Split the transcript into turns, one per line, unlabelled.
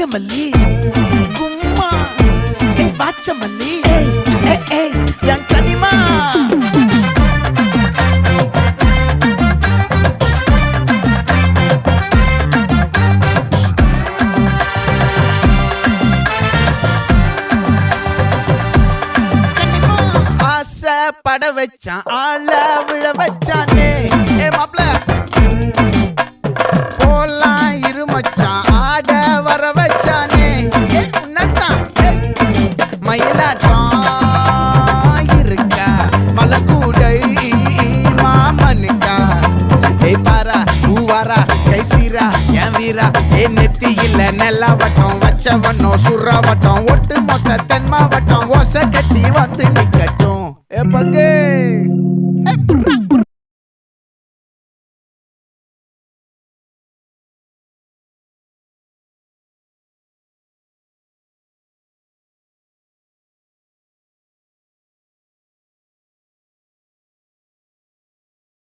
நாகமல்லி கும்மா பாச்சமல்லி என் கனிமா பட வச்சான் ஆள விழ வச்சானே மாப்ள போலாம் இருமச்சான் ஆட வர வச்சானே உன்னத்தான் மயிலாட்டம் இருக்கா மலக்கூடை மாமனுக்கா பாரா பூவாரா கைசீரா என் வீரா நெத்தி இல்ல நெல்லாவட்டம் வச்சவட்டம் சுறாவட்டம் ஒட்டு மொத்த தென் மாவட்டம் ஓசை கட்டி வந்து நிக்கட்டும் பங்கே